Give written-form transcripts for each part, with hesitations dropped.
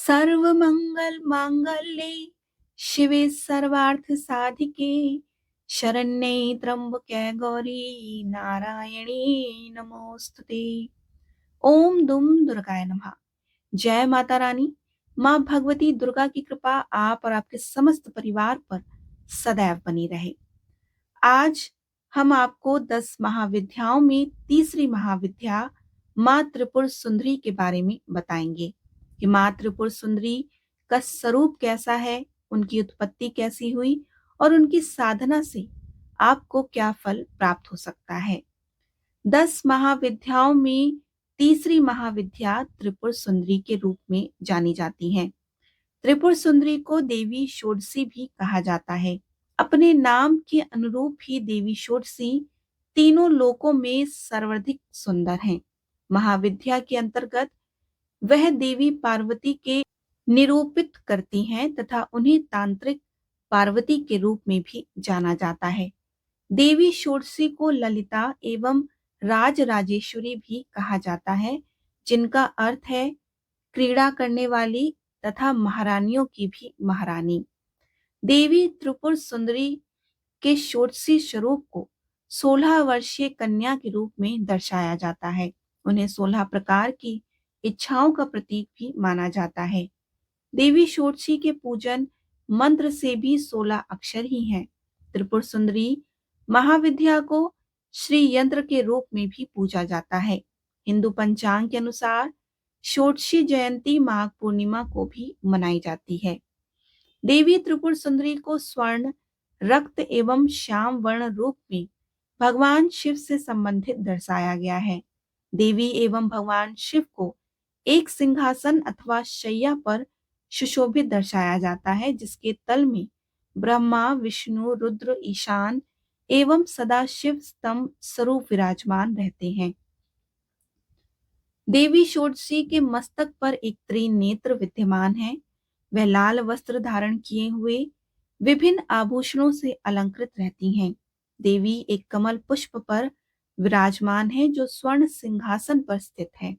सर्वमंगल मांगल्ये शिवे सर्वार्थ साधिके शरण्ये त्र्यंबके गौरी नारायणी नमोस्तुते। ओम दुम दुर्गाय नमः। जय माता रानी। माँ भगवती दुर्गा की कृपा आप और आपके समस्त परिवार पर सदैव बनी रहे। आज हम आपको 10 महाविद्याओं में तीसरी महाविद्या माँ त्रिपुर सुंदरी के बारे में बताएंगे कि माँ त्रिपुर सुंदरी का स्वरूप कैसा है, उनकी उत्पत्ति कैसी हुई और उनकी साधना से आपको क्या फल प्राप्त हो सकता है। 10 महाविद्याओं में तीसरी महाविद्या त्रिपुर सुंदरी के रूप में जानी जाती है। त्रिपुर सुंदरी को देवी षोडशी भी कहा जाता है। अपने नाम के अनुरूप ही देवी षोडशी तीनों लोकों में सर्वाधिक सुंदर हैं। महाविद्या के अंतर्गत वह देवी पार्वती के निरूपित करती हैं तथा उन्हें तांत्रिक पार्वती के रूप में भी जाना जाता है। देवी षोडशी को ललिता एवं राजराजेश्वरी भी कहा जाता है, जिनका अर्थ है क्रीड़ा करने वाली तथा महारानियों की भी महारानी। देवी त्रिपुर सुंदरी के षोडशी स्वरूप को 16 वर्षीय कन्या के रूप में दर्शाया जाता है। उन्हें 16 प्रकार की इच्छाओं का प्रतीक भी माना जाता है। देवी षोडशी के पूजन मंत्र से भी 16 अक्षर ही हैं। त्रिपुर सुंदरी महाविद्या को श्री यंत्र के रूप में भी पूजा जाता है। हिंदू पंचांग के अनुसार षोडशी जयंती माघ पूर्णिमा को भी मनाई जाती है। देवी त्रिपुर सुंदरी को स्वर्ण, रक्त एवं श्याम वर्ण रूप में भगवान शिव से संबंधित दर्शाया गया है। देवी एवं भगवान शिव को एक सिंहासन अथवा शैया पर सुशोभित दर्शाया जाता है, जिसके तल में ब्रह्मा, विष्णु, रुद्र, ईशान एवं सदाशिव स्तंभ स्वरूप विराजमान रहते हैं। देवी षोडशी के मस्तक पर एक त्रिनेत्र विद्यमान है। वह लाल वस्त्र धारण किए हुए विभिन्न आभूषणों से अलंकृत रहती हैं। देवी एक कमल पुष्प पर विराजमान है, जो स्वर्ण सिंहासन पर स्थित है।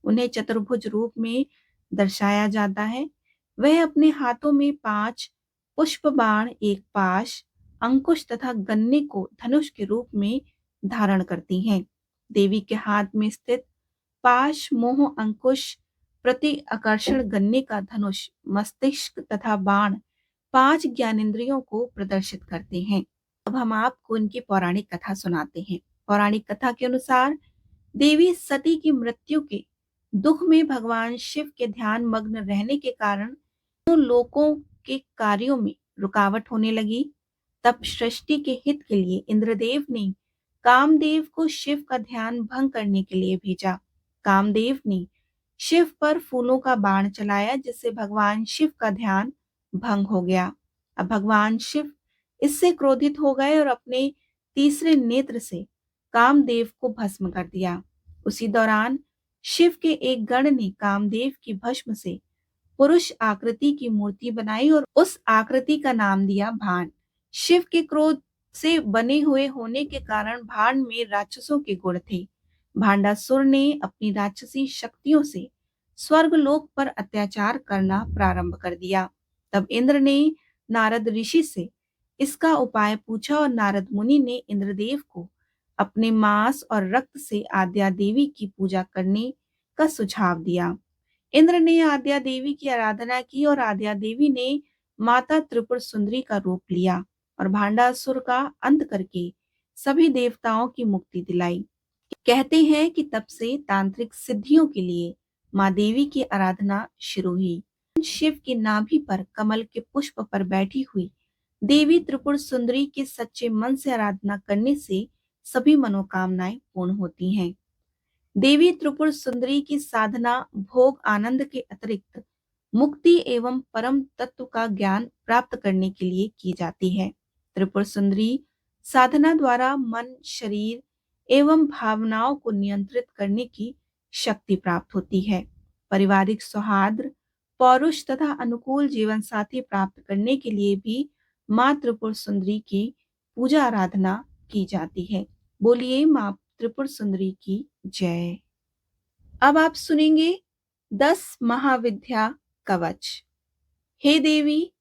उन्हें चतुर्भुज रूप में दर्शाया जाता है। वह अपने हाथों में 5 पुष्प बाण, एक पाश, अंकुश तथा गन्ने को धनुष के रूप में धारण करती हैं। देवी के हाथ में स्थित पाश, मोह, अंकुश, प्रति आकर्षण, गन्ने का धनुष, मस्तिष्क तथा बाण 5 ज्ञानेंद्रियों को प्रदर्शित करते हैं। अब हम आपको इनकी पौराणिक कथा सुनाते हैं। पौराणिक कथा के अनुसार देवी सती की मृत्यु के दुख में भगवान शिव के ध्यान मग्न रहने के कारण दोनों लोकों के कार्यों में रुकावट होने लगी। तब सृष्टि के हित के लिए इंद्रदेव ने कामदेव को शिव का ध्यान भंग करने के लिए भेजा। कामदेव ने शिव पर फूलों का बाण चलाया, जिससे भगवान शिव का ध्यान भंग हो गया। अब भगवान शिव इससे क्रोधित हो गए और अपने तीसरे नेत्र से कामदेव को भस्म कर दिया। उसी दौरान शिव के एक गण ने कामदेव की भस्म से पुरुष आकृति की मूर्ति बनाई और उस आकृति का नाम दिया भान। शिव के क्रोध से बने हुए होने के कारण भान में राक्षसों के गुण थे। भांडासुर ने अपनी राक्षसी शक्तियों से स्वर्गलोक पर अत्याचार करना प्रारंभ कर दिया। तब इंद्र ने नारद ऋषि से इसका उपाय पूछा और नारद मुनि ने इंद्रदेव को अपने मांस और रक्त से आद्या देवी की पूजा करने का सुझाव दिया। इंद्र ने आद्या देवी की आराधना की और आद्या देवी ने माता त्रिपुर सुंदरी का रूप लिया और भांडासुर का अंत करके सभी देवताओं की मुक्ति दिलाई। कहते हैं कि तब से तांत्रिक सिद्धियों के लिए माँ देवी की आराधना शुरू हुई। शिव की नाभि पर कमल के पुष्प पर बैठी हुई देवी त्रिपुर सुंदरी के सच्चे मन से आराधना करने से सभी मनोकामनाएं पूर्ण होती हैं। देवी त्रिपुर सुंदरी की साधना भोग आनंद के अतिरिक्त मुक्ति एवं परम तत्व का ज्ञान प्राप्त करने के लिए की जाती है। त्रिपुर सुंदरी साधना द्वारा मन, शरीर एवं भावनाओं को नियंत्रित करने की शक्ति प्राप्त होती है। पारिवारिक सौहार्द, पौरुष तथा अनुकूल जीवन साथी प्राप्त करने के लिए भी माँ त्रिपुर सुंदरी की पूजा आराधना की जाती है। बोलिए माँ त्रिपुर सुंदरी की जय। अब आप सुनेंगे 10 महाविद्या कवच। हे देवी,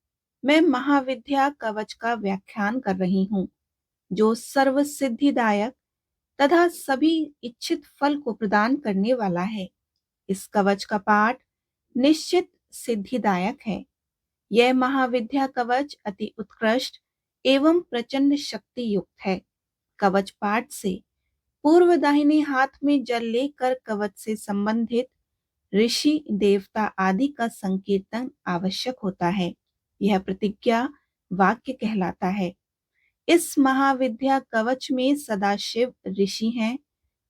मैं महाविद्या कवच का व्याख्यान कर रही हूँ, जो सर्व सिद्धिदायक तथा सभी इच्छित फल को प्रदान करने वाला है। इस कवच का पाठ निश्चित सिद्धिदायक है। यह महाविद्या कवच अति उत्कृष्ट एवं प्रचंड शक्ति युक्त है। कवच पाठ से पूर्व दाहिने हाथ में जल लेकर कवच से संबंधित ऋषि देवता आदि का संकीर्तन आवश्यक होता है। यह प्रतिज्ञा वाक्य कहलाता है। इस महाविद्या कवच में सदाशिव ऋषि हैं,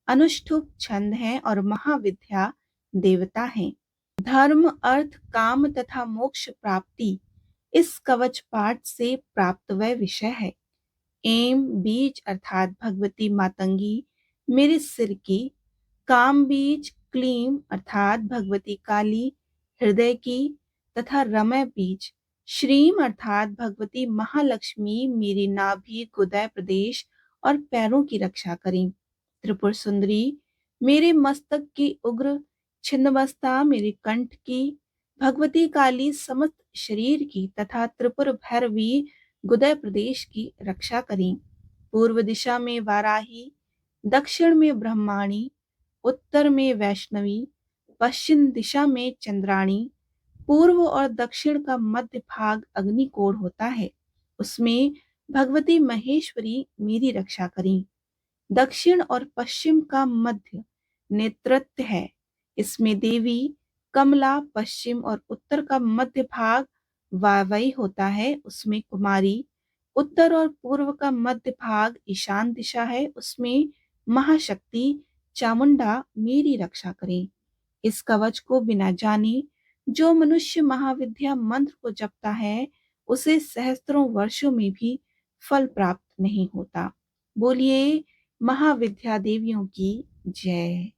अनुष्ठुप छंद हैं और महाविद्या देवता हैं। धर्म, अर्थ, काम तथा मोक्ष प्राप्ति इस कवच पाठ से प्राप्त वह विषय है। एम बीज अर्थात भगवती मातंगी मेरे सिर की, काम बीज क्लीम अर्थात भगवती काली हृदय की तथा रमय बीज श्रीम अर्थात भगवती महालक्ष्मी मेरी नाभि गुदय प्रदेश और पैरों की रक्षा करें। त्रिपुर सुंदरी मेरे मस्तक की उग्र छिन्नमस्ता मेरे कंठ की, भगवती काली समस्त शरीर की तथा त्रिपुर भैरवी गुदय प्रदेश की रक्षा करें। पूर्व दिशा में वाराही, दक्षिण में ब्रह्माणी, उत्तर में वैष्णवी, पश्चिम दिशा में चंद्राणी, पूर्व और दक्षिण का मध्य भाग अग्निकोण होता है, उसमें भगवती महेश्वरी मेरी रक्षा करें। दक्षिण और पश्चिम का मध्य नेतृत्व है, इसमें देवी कमला, पश्चिम और उत्तर का मध्य भाग वायव्य होता है, उसमें कुमारी, उत्तर और पूर्व का मध्य भाग ईशान दिशा है, उसमें महाशक्ति चामुंडा मेरी रक्षा करें। इस कवच को बिना जाने जो मनुष्य महाविद्या मंत्र को जपता है, उसे सहस्त्रों वर्षों में भी फल प्राप्त नहीं होता। बोलिए महाविद्या देवियों की जय।